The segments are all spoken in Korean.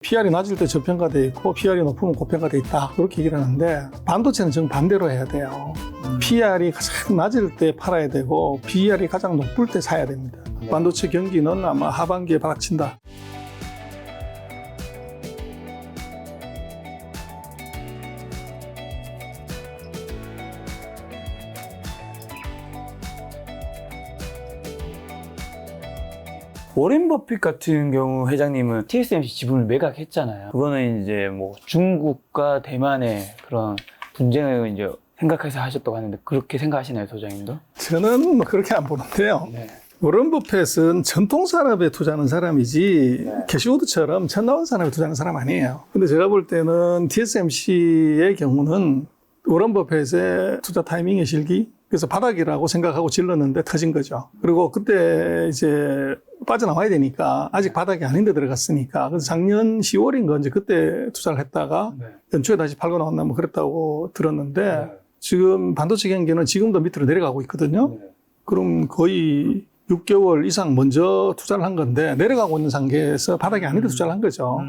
PR이 낮을 때 저평가돼 있고 PR이 높으면 고평가돼 있다. 그렇게 얘기를 하는데 반도체는 정반대로 해야 돼요. PR이 가장 낮을 때 팔아야 되고 PR이 가장 높을 때 사야 됩니다. 반도체 경기는 아마 하반기에 바닥친다. 워렌 버핏 같은 경우 회장님은 TSMC 지분을 매각했잖아요. 그거는 이제 뭐 중국과 대만의 그런 분쟁을 이제 생각해서 하셨다고 하는데 그렇게 생각하시나요, 소장님도? 저는 뭐 그렇게 안 보는데요. 네. 워런 버핏은 전통 산업에 투자하는 사람이지 네. 캐시우드처럼 첨단 산업에 투자하는 사람 아니에요. 근데 제가 볼 때는 TSMC의 경우는 워런 버핏의 투자 타이밍의 실기, 그래서 바닥이라고 생각하고 질렀는데 터진 거죠. 그리고 그때 이제 빠져나와야 되니까 아직 바닥이 아닌데 들어갔으니까. 그래서 작년 10월인가 이제 그때 투자를 했다가 네. 연초에 다시 팔고 나왔나 뭐 그랬다고 들었는데 네. 지금 반도체 경기는 지금도 밑으로 내려가고 있거든요. 네. 그럼 거의 6개월 이상 먼저 투자를 한 건데 내려가고 있는 상태에서 바닥이 아닌데 투자를 한 거죠.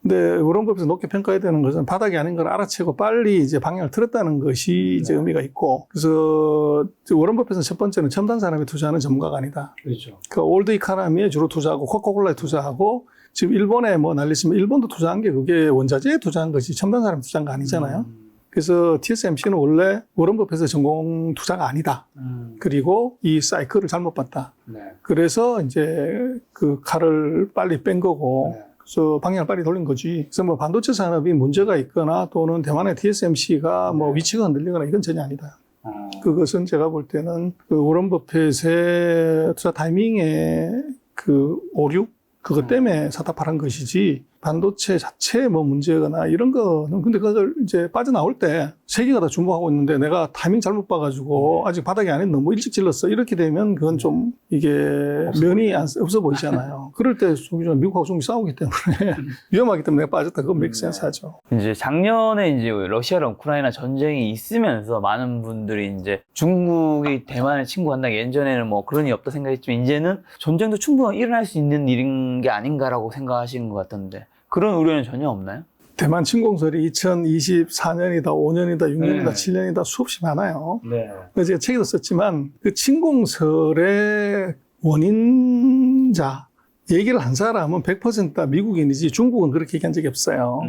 근데 워런 버핏에서 높게 평가해야 되는 것은 바닥이 아닌 걸 알아채고 빨리 이제 방향을 틀었다는 것이 이제 의미가 있고, 그래서 워런 버핏은 첫 번째는 첨단 산업에 투자하는 전문가가 아니다. 그렇죠. 그 올드 이카노미에 주로 투자하고 코카콜라에 투자하고 지금 일본에 뭐 난리치면 일본도 투자한 게 그게 원자재에 투자한 것이 첨단 산업에 투자한 거 아니잖아요. 그래서 TSMC는 원래 워런 버핏의 전공 투자가 아니다. 그리고 이 사이클을 잘못 봤다. 네. 그래서 이제 그 칼을 빨리 뺀 거고, 네. 그래서 방향을 빨리 돌린 거지. 그래서 뭐 반도체 산업이 문제가 있거나 또는 대만의 TSMC가 뭐 위치가 흔들리거나 이건 전혀 아니다. 그것은 제가 볼 때는 그 워런 버핏의 투자 타이밍의 그 오류? 그것 때문에 사다 팔은 것이지, 반도체 자체에 뭐 문제거나 이런 거는, 근데 그걸 이제 빠져나올 때 세계가 다 주목하고 있는데 내가 타이밍 잘못 봐가지고 아직 바닥이 안 했는데 너무 일찍 질렀어. 이렇게 되면 그건 좀 이게 면이 없어 보이잖아요. 그럴 때 미국하고 중국이 싸우기 때문에 위험하기 때문에 내가 빠졌다. 그건 make sense 하죠. 이제 작년에 이제 러시아랑 우크라이나 전쟁이 있으면서 많은 분들이 이제 중국이 대만을 침공한다. 예전에는 뭐 그런 일 없다 생각했지만 이제는 전쟁도 충분히 일어날 수 있는 일인 게 아닌가라고 생각하시는 것 같던데 그런 우려는 전혀 없나요? 대만 침공설이 2024년이다, 5년이다, 6년이다, 네. 7년이다 수없이 많아요. 네. 그래서 제가 책에도 썼지만 그 침공설의 원인자 얘기를 한 사람은 100% 다 미국인이지 중국은 그렇게 얘기한 적이 없어요.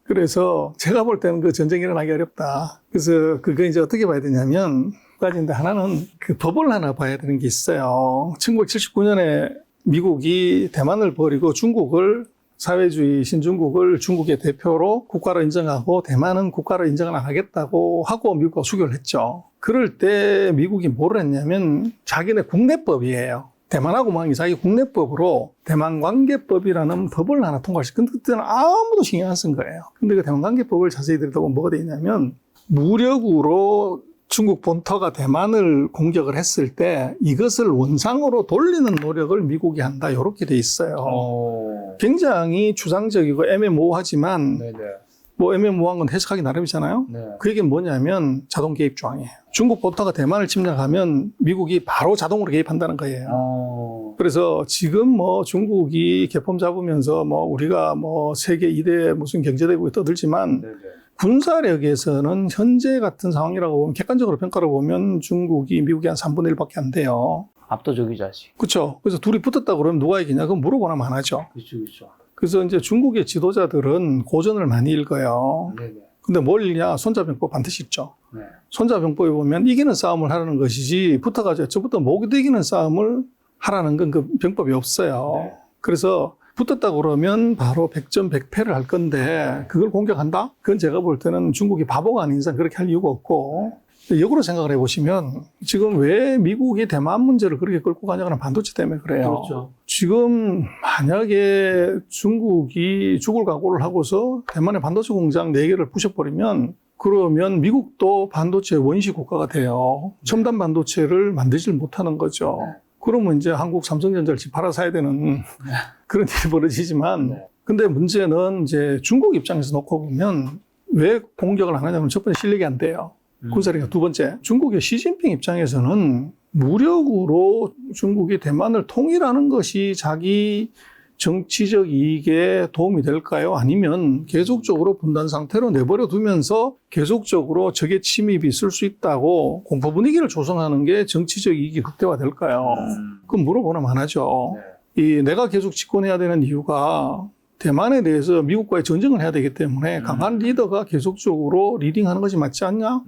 그래서 제가 볼 때는 그 전쟁이 일어나기 어렵다. 그래서 그거 이제 어떻게 봐야 되냐면 두 가지인데, 하나는 그 법을 하나 봐야 되는 게 있어요. 1979년에 미국이 대만을 버리고 중국을, 사회주의 신중국을 중국의 대표로 국가로 인정하고 대만은 국가로 인정을 안 하겠다고 하고 미국과 수교를 했죠. 그럴 때 미국이 뭐를 했냐면 자기네 국내법이에요. 대만하고 막 자기 국내법으로 대만관계법이라는 법을 하나 통과시켰는데 그때는 아무도 신경 안 쓴 거예요. 근데 그 대만관계법을 자세히 들여다보면 뭐가 돼 있냐면, 무력으로 중국 본토가 대만을 공격을 했을 때 이것을 원상으로 돌리는 노력을 미국이 한다. 이렇게 돼 있어요. 굉장히 추상적이고 애매모호하지만 네네. 뭐 애매모호한 건 해석하기 나름이잖아요. 네. 그 얘기는 뭐냐면 자동 개입 조항이에요. 중국 본토가 대만을 침략하면 미국이 바로 자동으로 개입한다는 거예요. 그래서 지금 뭐 중국이 개폼 잡으면서 뭐 우리가 뭐 세계 2대 무슨 경제대국에 떠들지만 네네. 군사력에서는 현재 같은 상황이라고 보면, 객관적으로 평가를 보면 중국이 미국이 한 3분의 1밖에 안 돼요. 압도적이죠, 아직. 그렇죠. 그래서 둘이 붙었다 그러면 누가 이기냐? 그건 물어보 나면 안 하죠. 그렇죠. 그래서 이제 중국의 지도자들은 고전을 많이 읽어요. 네네. 근데 뭘 읽냐? 손자병법 반드시 있죠. 네. 손자병법에 보면 이기는 싸움을 하라는 것이지 붙어가지고 저부터 못 이기는 싸움을 하라는 건 그 병법이 없어요. 네. 그래서 붙었다 그러면 바로 100점 100패를 할 건데 그걸 공격한다? 그건 제가 볼 때는 중국이 바보가 아닌 이상 그렇게 할 이유가 없고, 역으로 생각을 해보시면 지금 왜 미국이 대만 문제를 그렇게 끌고 가냐고는 반도체 때문에 그래요. 그렇죠. 지금 만약에 중국이 죽을 각오를 하고서 대만의 반도체 공장 4개를 부셔버리면, 그러면 미국도 반도체 원시 국가가 돼요. 첨단 반도체를 만들질 못하는 거죠. 그러면 이제 한국 삼성전자를 집 팔아 사야 되는 그런 일이 벌어지지만, 근데 문제는 이제 중국 입장에서 놓고 보면 왜 공격을 안 하냐면 첫 번째 실력이 안 돼요. 군사력이. 두 번째, 중국의 시진핑 입장에서는 무력으로 중국이 대만을 통일하는 것이 자기 정치적 이익에 도움이 될까요? 아니면 계속적으로 분단 상태로 내버려 두면서 계속적으로 적의 침입이 있을 수 있다고 공포 분위기를 조성하는 게 정치적 이익이 극대화될까요? 그건 물어보나 마나죠. 내가 계속 집권해야 되는 이유가 대만에 대해서 미국과의 전쟁을 해야 되기 때문에 강한 리더가 계속적으로 리딩하는 것이 맞지 않냐?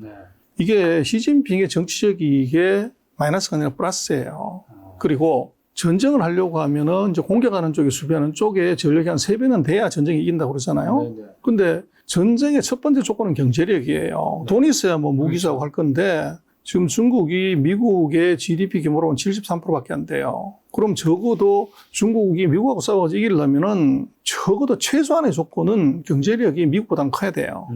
이게 시진핑의 정치적 이익에 마이너스가 아니라 플러스예요. 그리고 전쟁을 하려고 하면은 이제 공격하는 쪽이 수비하는 쪽에 전력이 한 3배는 돼야 전쟁이 이긴다고 그러잖아요. 근데 전쟁의 첫 번째 조건은 경제력이에요. 돈이 있어야 뭐 무기 사고 할 건데 지금 중국이 미국의 GDP 규모로는 73%밖에 안 돼요. 그럼 적어도 중국이 미국하고 싸워서 이기려면은 적어도 최소한의 조건은 경제력이 미국보다는 커야 돼요.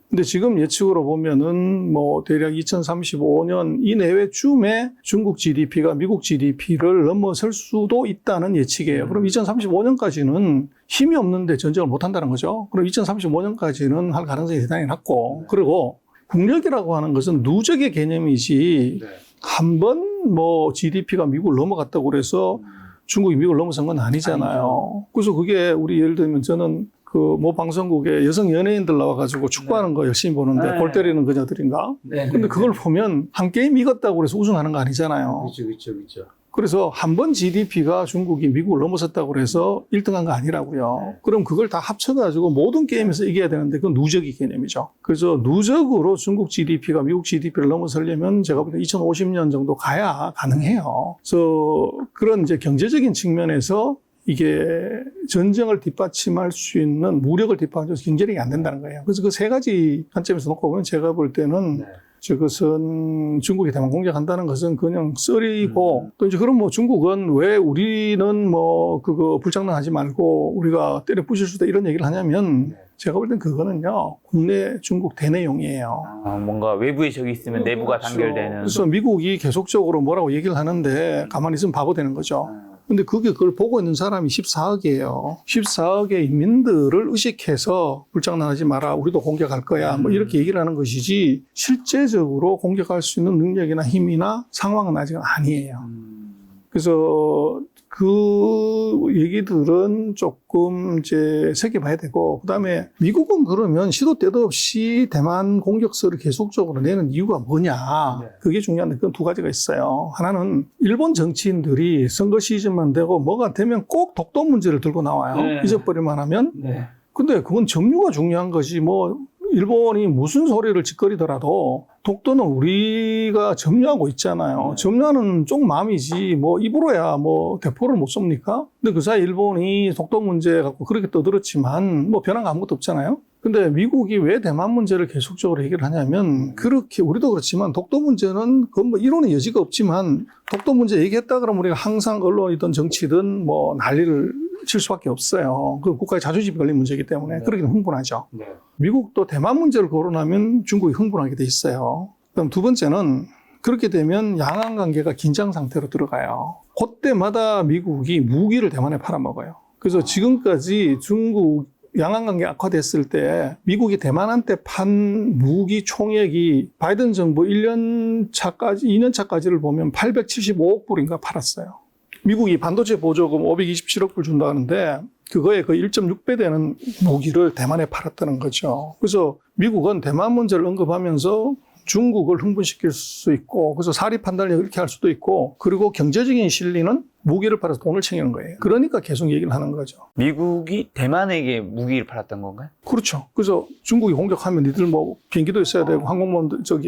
근데 지금 예측으로 보면은 뭐 대략 2035년 이내외쯤에 중국 GDP가 미국 GDP를 넘어설 수도 있다는 예측이에요. 그럼 2035년까지는 힘이 없는데 전쟁을 못 한다는 거죠. 그럼 2035년까지는 할 가능성이 대단히 낮고, 그리고 국력이라고 하는 것은 누적의 개념이지 한 번 뭐 GDP가 미국을 넘어갔다고 그래서 중국이 미국을 넘어선 건 아니잖아요. 그래서 그게 우리 예를 들면 저는 그 모 방송국에 여성 연예인들 나와가지고 축구하는 거 열심히 보는데 골 때리는 그녀들인가? 근데 그걸 보면 한 게임 이겼다고 그래서 우승하는 거 아니잖아요. 그렇죠. 그래서 한 번 GDP가 중국이 미국을 넘어섰다고 그래서 1등한 거 아니라고요. 그럼 그걸 다 합쳐가지고 모든 게임에서 이겨야 되는데 그건 누적의 개념이죠. 그래서 누적으로 중국 GDP가 미국 GDP를 넘어서려면 제가 볼 때 2050년 정도 가야 가능해요. 그래서 그런 이제 경제적인 측면에서 이게 전쟁을 뒷받침할 수 있는 무력을 뒷받침해서 경제력이 안 된다는 거예요. 그래서 그 세 가지 관점에서 놓고 보면 제가 볼 때는 저것은 중국이 대만 공격한다는 것은 그냥 썰이고 또 이제 그럼 뭐 중국은 왜 우리는 뭐 그거 불장난하지 말고 우리가 때려 부실 수도 이런 얘기를 하냐면 제가 볼 땐 그거는요 국내 중국 대내용이에요. 뭔가 외부에 적이 있으면 내부가 단결되는. 그래서 미국이 계속적으로 뭐라고 얘기를 하는데 가만히 있으면 바보 되는 거죠. 근데 그걸 보고 있는 사람이 14억이에요. 14억의 인민들을 의식해서 불장난하지 마라. 우리도 공격할 거야. 뭐 이렇게 얘기를 하는 것이지 실제적으로 공격할 수 있는 능력이나 힘이나 상황은 아직 아니에요. 그래서 그 얘기들은 조금 이제 새겨봐야 되고, 그 다음에 미국은 그러면 시도 때도 없이 대만 공격설을 계속적으로 내는 이유가 뭐냐. 그게 중요한데 그건 두 가지가 있어요. 하나는 일본 정치인들이 선거 시즌만 되고 뭐가 되면 꼭 독도 문제를 들고 나와요. 잊어버릴만 하면. 근데 그건 점유가 중요한 것이 뭐 일본이 무슨 소리를 짓거리더라도 독도는 우리가 점유하고 있잖아요. 점유하는 쪽 마음이지 뭐 입으로야 뭐 대포를 못 쏩니까? 근데 그 사이 일본이 독도 문제 갖고 그렇게 떠들었지만 뭐 변한 거 아무것도 없잖아요. 근데 미국이 왜 대만 문제를 계속적으로 얘기를 하냐면 그렇게 우리도 그렇지만 독도 문제는 그건 뭐 이론의 여지가 없지만 독도 문제 얘기했다 그러면 우리가 항상 언론이든 정치든 뭐 난리를 칠 수밖에 없어요. 그 국가의 자존심이 걸린 문제이기 때문에 그러기는 흥분하죠. 미국도 대만 문제를 거론하면 중국이 흥분하게 돼 있어요. 그럼 두 번째는 그렇게 되면 양안 관계가 긴장 상태로 들어가요. 그때마다 미국이 무기를 대만에 팔아먹어요. 그래서 지금까지 중국 양안 관계 악화됐을 때 미국이 대만한테 판 무기 총액이 바이든 정부 1년 차까지, 2년 차까지를 보면 875억 불인가 팔았어요. 미국이 반도체 보조금 527억 불 준다 하는데 그거에 거의 1.6배 되는 무기를 대만에 팔았다는 거죠. 그래서 미국은 대만 문제를 언급하면서 중국을 흥분시킬 수 있고 그래서 사리 판단을 이렇게 할 수도 있고 그리고 경제적인 실리는 무기를 팔아서 돈을 챙기는 거예요. 그러니까 계속 얘기를 하는 거죠. 미국이 대만에게 무기를 팔았던 건가요? 그렇죠. 그래서 중국이 공격하면 니들 뭐 비행기도 있어야 되고 항공모함도 그렇죠.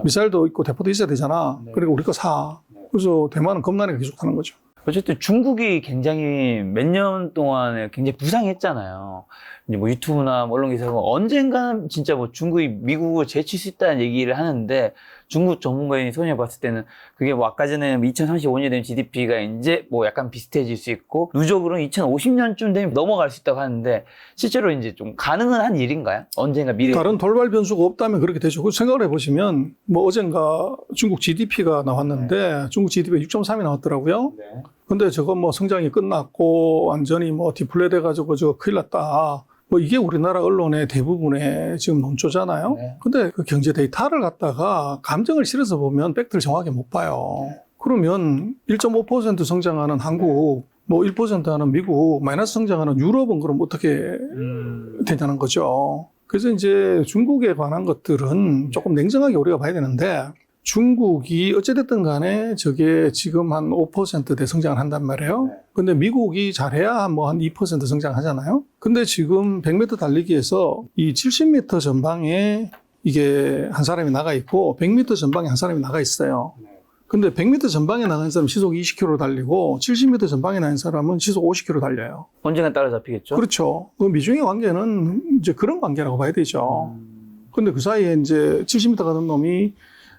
미사일도 있고 대포도 있어야 되잖아. 그리고 우리 거 사. 그래서 대만은 겁나니까 계속 하는 거죠. 어쨌든 중국이 굉장히 몇 년 동안에 굉장히 부상했잖아요. 이제 뭐 유튜브나 뭐 언론 기사가 언젠가는 진짜 뭐 중국이 미국을 제칠 수 있다는 얘기를 하는데 중국 전문가인 손이 봤을 때는 그게 뭐 아까 전에 2035년 되면 GDP가 이제 뭐 약간 비슷해질 수 있고 누적으로는 2050년쯤 되면 넘어갈 수 있다고 하는데 실제로 이제 좀 가능은 한 일인가요? 언젠가 미래에. 다른 돌발 변수가 없다면 그렇게 되죠. 그 생각을 해보시면 뭐 어젠가 중국 GDP가 나왔는데 중국 GDP가 6.3이 나왔더라고요. 근데 저거 뭐 성장이 끝났고 완전히 뭐 디플레 돼가지고 저거 큰일 났다. 뭐 이게 우리나라 언론의 대부분의 지금 논조잖아요. 근데 그 경제 데이터를 갖다가 감정을 실어서 보면 팩트를 정확하게 못 봐요. 그러면 1.5% 성장하는 한국 뭐 1% 하는 미국, 마이너스 성장하는 유럽은 그럼 어떻게 되냐는 거죠. 그래서 이제 중국에 관한 것들은 조금 냉정하게 우리가 봐야 되는데, 중국이 어찌됐든 간에 저게 지금 한 5%대 성장을 한단 말이에요. 근데 미국이 잘해야 뭐 한 2% 성장하잖아요. 근데 지금 100m 달리기에서 이 70m 전방에 이게 한 사람이 나가 있고 100m 전방에 한 사람이 나가 있어요. 근데 100m 전방에 나가는 사람은 시속 20km 달리고 70m 전방에 나가는 사람은 시속 50km 달려요. 언젠가 따라잡히겠죠? 그렇죠. 그 미중의 관계는 이제 그런 관계라고 봐야 되죠. 근데 그 사이에 이제 70m 가는 놈이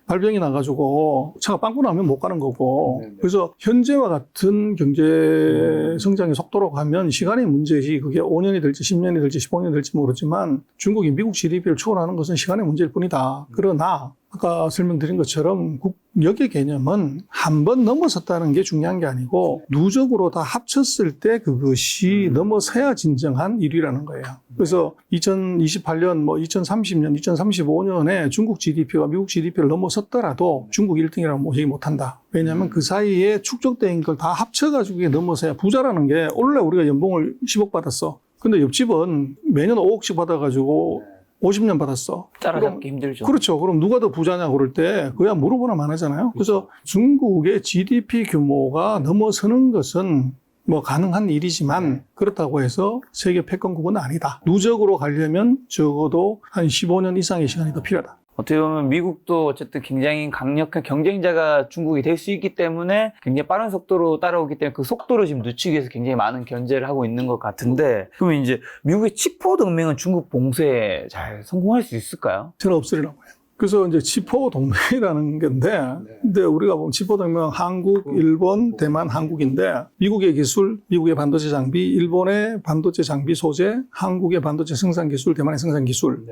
발병이 나가지고 차가 빵꾸 나면 못 가는 거고. 그래서 현재와 같은 경제 성장의 속도로 가면 시간의 문제지, 그게 5년이 될지 10년이 될지 15년이 될지 모르지만 중국이 미국 GDP를 초월하는 것은 시간의 문제일 뿐이다. 그러나 아까 설명드린 것처럼 국력의 개념은 한 번 넘어섰다는 게 중요한 게 아니고 누적으로 다 합쳤을 때 그것이 넘어서야 진정한 1위라는 거예요. 그래서 2028년, 뭐 2030년, 2035년에 중국 GDP가 미국 GDP를 넘어섰더라도 중국 1등이라고 뭐 얘기 못한다. 왜냐하면 그 사이에 축적된 걸 다 합쳐가지고 이게 넘어서야 부자라는 게, 원래 우리가 연봉을 10억 받았어. 근데 옆집은 매년 5억씩 받아가지고 50년 받았어. 따라잡기 힘들죠. 그렇죠. 그럼 누가 더 부자냐 그럴 때 그야 물어보나 마나잖아요. 그래서 중국의 GDP 규모가 넘어서는 것은 뭐 가능한 일이지만 그렇다고 해서 세계 패권국은 아니다. 누적으로 가려면 적어도 한 15년 이상의 시간이 더 필요하다. 어떻게 보면 미국도 어쨌든 굉장히 강력한 경쟁자가 중국이 될 수 있기 때문에 굉장히 빠른 속도로 따라오기 때문에 그 속도를 지금 늦추기 위해서 굉장히 많은 견제를 하고 있는 것 같은데, 그러면 이제 미국의 치포 동맹은 중국 봉쇄에 잘 성공할 수 있을까요? 저는 없으리라고 해요. 그래서 이제 치포 동맹이라는 건데, 근데 우리가 보면 치포 동맹은 한국, 일본, 대만, 한국인데, 미국의 기술, 미국의 반도체 장비, 일본의 반도체 장비 소재, 한국의 반도체 생산 기술, 대만의 생산 기술.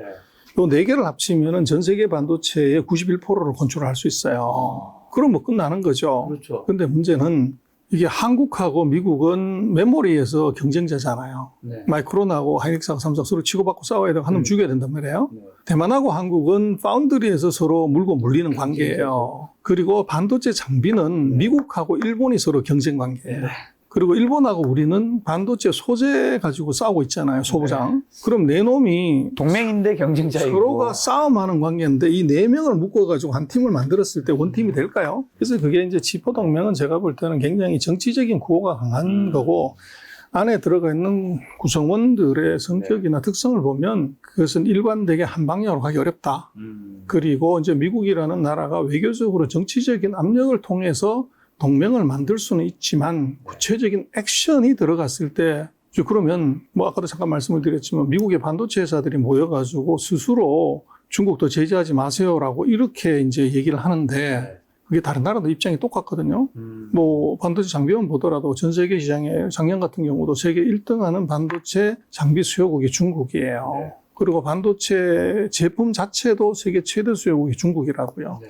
요 네 개를 합치면은 전 세계 반도체의 91%를 컨트롤할 수 있어요. 그럼 뭐 끝나는 거죠. 그렇죠. 근데 문제는 이게 한국하고 미국은 메모리에서 경쟁자잖아요. 마이크론하고 하이닉스하고 삼성 서로 치고받고 싸워야 되고 한 놈 죽여야 된단 말이에요. 대만하고 한국은 파운드리에서 서로 물고 물리는 관계예요. 그리고 반도체 장비는 미국하고 일본이 서로 경쟁 관계예요. 그리고 일본하고 우리는 반도체 소재 가지고 싸우고 있잖아요, 소부장. 그럼 네 놈이 동맹인데 경쟁자이고 서로가 싸움하는 관계인데 이 네 명을 묶어가지고 한 팀을 만들었을 때 원팀이 될까요? 그래서 그게 이제 치포 동맹은 제가 볼 때는 굉장히 정치적인 구호가 강한 거고, 안에 들어가 있는 구성원들의 성격이나 특성을 보면 그것은 일관되게 한 방향으로 가기 어렵다. 그리고 이제 미국이라는 나라가 외교적으로 정치적인 압력을 통해서 동맹을 만들 수는 있지만 구체적인 액션이 들어갔을 때, 그러면 뭐 아까도 잠깐 말씀을 드렸지만 미국의 반도체 회사들이 모여가지고 스스로 중국도 제재하지 마세요라고 이렇게 이제 얘기를 하는데, 그게 다른 나라도 입장이 똑같거든요. 뭐 반도체 장비만 보더라도 전 세계 시장에 작년 같은 경우도 세계 1등 하는 반도체 장비 수요국이 중국이에요. 그리고 반도체 제품 자체도 세계 최대 수요국이 중국이라고요.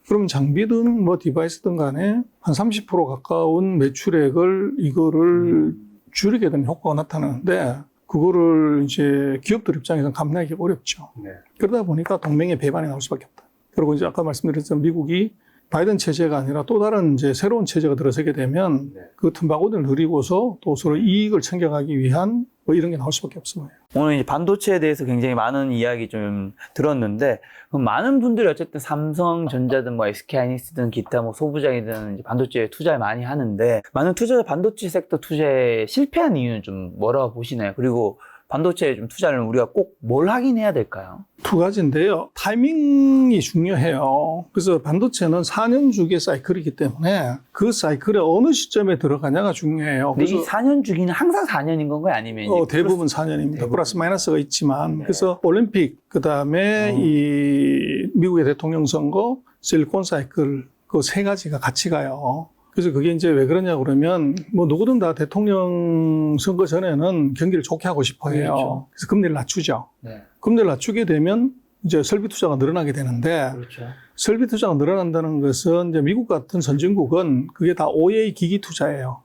그럼 장비든 뭐 디바이스든 간에 한 30% 가까운 매출액을 이거를 줄이게 되는 효과가 나타나는데, 그거를 이제 기업들 입장에서는 감내하기 어렵죠. 그러다 보니까 동맹의 배반이 나올 수밖에 없다. 그리고 이제 아까 말씀드렸지만 미국이 바이든 체제가 아니라 또 다른 이제 새로운 체제가 들어서게 되면 그 틈바구니를 누리고서 또 서로 이익을 챙겨가기 위한 뭐 이런 게 나올 수밖에 없어요. 오늘 이제 반도체에 대해서 굉장히 많은 이야기 좀 들었는데, 그럼 많은 분들이 어쨌든 삼성전자든 뭐 SK하이닉스든 기타 뭐 소부장이든 이제 반도체에 투자를 많이 하는데, 많은 투자자 반도체 섹터 투자에 실패한 이유는 좀 뭐라고 보시나요? 그리고 반도체에 좀 투자를 우리가 꼭 뭘 하긴 해야 될까요? 두 가지인데요. 타이밍이 중요해요. 그래서 반도체는 4년 주기 사이클이기 때문에 그 사이클에 어느 시점에 들어가냐가 중요해요. 근데 이 그래서 4년 주기는 항상 4년인 건가요? 아니면 이제 대부분 4년입니다. 플러스 마이너스가 있지만. 네. 그래서 올림픽, 그 다음에 이 미국의 대통령 선거, 실리콘 사이클, 그 세 가지가 같이 가요. 그래서 그게 이제 왜 그러냐 그러면 뭐 누구든 다 대통령 선거 전에는 경기를 좋게 하고 싶어 해요. 그렇죠. 그래서 금리를 낮추죠. 네. 금리를 낮추게 되면 이제 설비 투자가 늘어나게 되는데, 그렇죠. 설비 투자가 늘어난다는 것은 이제 미국 같은 선진국은 그게 다 OA 기기 투자예요.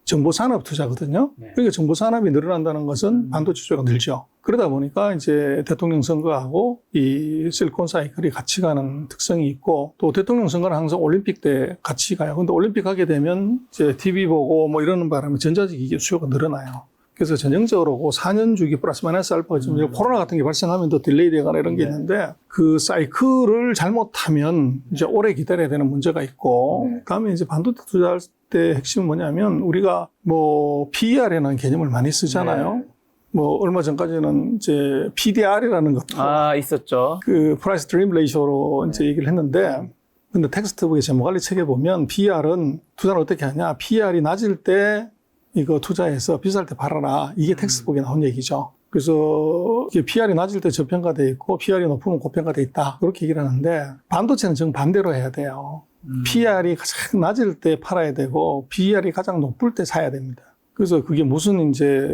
정보산업 투자거든요. 네. 그러니까 정보산업이 늘어난다는 것은 반도체 투자가 늘죠. 그러다 보니까 이제 대통령 선거하고 이 실리콘 사이클이 같이 가는 특성이 있고, 또 대통령 선거는 항상 올림픽 때 같이 가요. 근데 올림픽 하게 되면 이제 TV 보고 뭐 이러는 바람에 전자기기 수요가 늘어나요. 그래서 전형적으로 그 4년 주기 플러스 마이너스 알파가 지금 코로나 같은 게 발생하면 더 딜레이 되거나 이런 게 있는데, 그 사이클을 잘못하면 이제 오래 기다려야 되는 문제가 있고, 그다음에 이제 반도체 투자할 때 핵심은 뭐냐면, 우리가 뭐 PER이라는 개념을 많이 쓰잖아요. 뭐 얼마 전까지는 이제 PDR이라는 것도 있었죠. 그 프라이스 드림 레이쇼로 이제 얘기를 했는데, 근데 텍스트북의 재무관리 책에 보면 PER은 투자를 어떻게 하냐, PER이 낮을 때 이거 투자해서 비쌀 때 팔아라. 이게 텍스트북에 나온 얘기죠. 그래서 이게 PR이 낮을 때 저평가돼 있고 PR이 높으면 고평가돼 있다. 그렇게 얘기를 하는데, 반도체는 정반대로 해야 돼요. PR이 가장 낮을 때 팔아야 되고 PR이 가장 높을 때 사야 됩니다. 그래서 그게 무슨 이제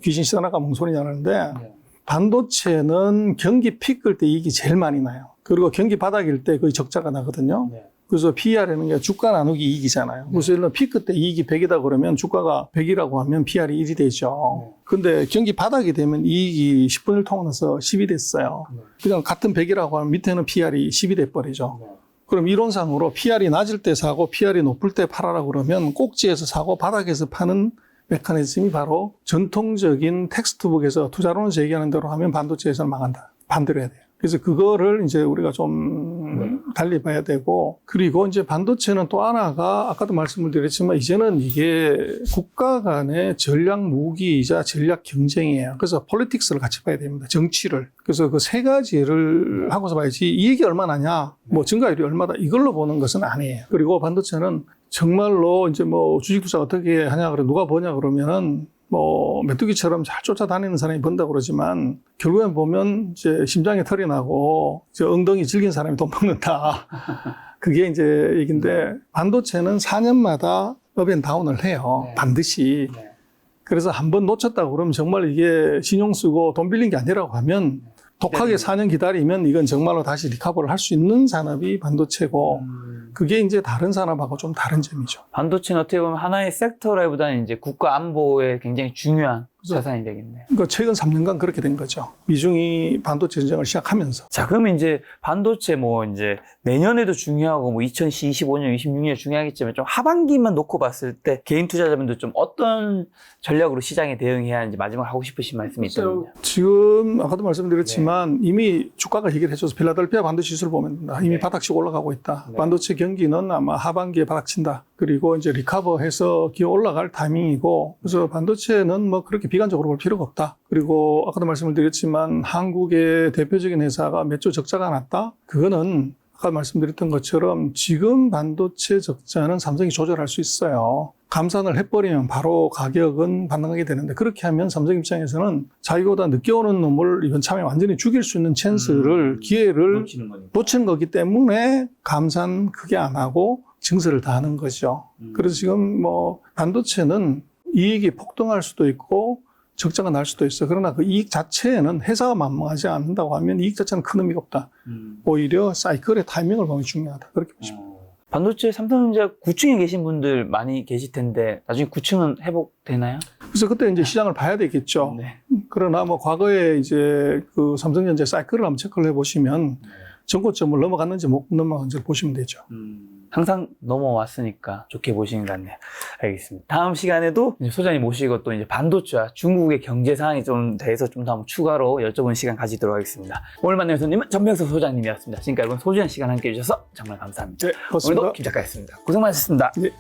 귀신 시다나가 몽소리냐는데, 반도체는 경기 픽 끌 때 이익이 제일 많이 나요. 그리고 경기 바닥일 때 거의 적자가 나거든요. 그래서 PER이라는 게 주가 나누기 이익이잖아요. 그래서 예를 들어 피크 때 이익이 100이다 그러면 주가가 100이라고 하면 PER이 1이 되죠. 근데 경기 바닥이 되면 이익이 10분의 1 통해서 10이 됐어요. 그냥 같은 100이라고 하면 밑에는 PER이 10이 돼버리죠. 그럼 이론상으로 PER이 낮을 때 사고 PER이 높을 때 팔아라 그러면 꼭지에서 사고 바닥에서 파는 메커니즘이 바로 전통적인 텍스트북에서 투자론에서 얘기하는 대로 하면 반도체에서는 망한다. 반대로 해야 돼요. 그래서 그거를 이제 우리가 좀 달리 봐야 되고, 그리고 이제 반도체는 또 하나가 아까도 말씀을 드렸지만 이제는 이게 국가 간의 전략 무기이자 전략 경쟁이에요. 그래서 폴리틱스를 같이 봐야 됩니다. 정치를. 그래서 그 세 가지를 하고서 봐야지 이익이 얼마나냐, 뭐 증가율이 얼마다, 이걸로 보는 것은 아니에요. 그리고 반도체는 정말로 이제 뭐 주식 투자 어떻게 하냐, 그래 누가 보냐 그러면은 뭐 메뚜기처럼 잘 쫓아다니는 사람이 번다 그러지만, 결국엔 보면 이제 심장에 털이 나고 이제 엉덩이 질긴 사람이 돈 먹는다. 그게 이제 얘기인데, 반도체는 4년마다 업앤다운을 해요. 반드시. 그래서 한번 놓쳤다 그러면 정말 이게 신용 쓰고 돈 빌린 게 아니라고 하면 독하게 4년 기다리면 이건 정말로 다시 리커버를 할 수 있는 산업이 반도체고, 그게 이제 다른 산업하고 좀 다른 점이죠. 반도체는 어떻게 보면 하나의 섹터라기보다는 이제 국가 안보에 굉장히 중요한 자산이 되겠네요. 그러니까 최근 3년간 그렇게 된 거죠. 미중이 반도체 전쟁을 시작하면서. 자, 그러면 이제 반도체 뭐 이제 내년에도 중요하고 뭐 2025년, 26년 중요하겠지만, 좀 하반기만 놓고 봤을 때 개인 투자자분들 좀 어떤 전략으로 시장에 대응해야 하는지 마지막으로 하고 싶으신 말씀이 있다면요? 지금 아까도 말씀드렸지만 이미 주가가 얘기를 해줘서 필라델피아 반도체 지수를 보면 이미 바닥치고 올라가고 있다. 반도체 경기는 아마 하반기에 바닥친다. 그리고 이제 리커버해서 기어 올라갈 타이밍이고, 그래서 반도체는 뭐 그렇게 비관적으로 볼 필요가 없다. 그리고 아까도 말씀을 드렸지만 한국의 대표적인 회사가 몇 조 적자가 났다? 그거는 아까 말씀드렸던 것처럼 지금 반도체 적자는 삼성이 조절할 수 있어요. 감산을 해버리면 바로 가격은 반등하게 되는데, 그렇게 하면 삼성 입장에서는 자기보다 늦게 오는 놈을 이번 참에 완전히 죽일 수 있는 찬스를, 기회를 놓치는 거기 때문에 감산 크게 안 하고 증설을 다 하는 거죠. 그래서 지금 뭐 반도체는 이익이 폭등할 수도 있고 적자가 날 수도 있어. 그러나 그 이익 자체에는 회사가 만무하지 않는다고 하면 이익 자체는 큰 의미가 없다. 오히려 사이클의 타이밍을 보는 게 중요하다. 그렇게 보시면. 반도체 삼성전자 9층에 계신 분들 많이 계실 텐데 나중에 9층은 회복되나요? 그래서 그때 이제 시장을 봐야 되겠죠. 그러나 뭐 과거에 이제 그 삼성전자 사이클을 한번 체크를 해보시면 전고점을 넘어갔는지 못 넘어갔는지 보시면 되죠. 항상 넘어왔으니까 좋게 보시는 것 같네요. 알겠습니다. 다음 시간에도 이제 소장님 모시고 또 이제 반도체와 중국의 경제 상황에 좀 대해서 좀 더 추가로 여쭤보는 시간 가지도록 하겠습니다. 오늘 만난 손님은 전병석 소장님이었습니다. 지금까지 소중한 시간 함께 해주셔서 정말 감사합니다. 네, 고맙습니다. 오늘도 김 작가였습니다. 고생 많으셨습니다. 네.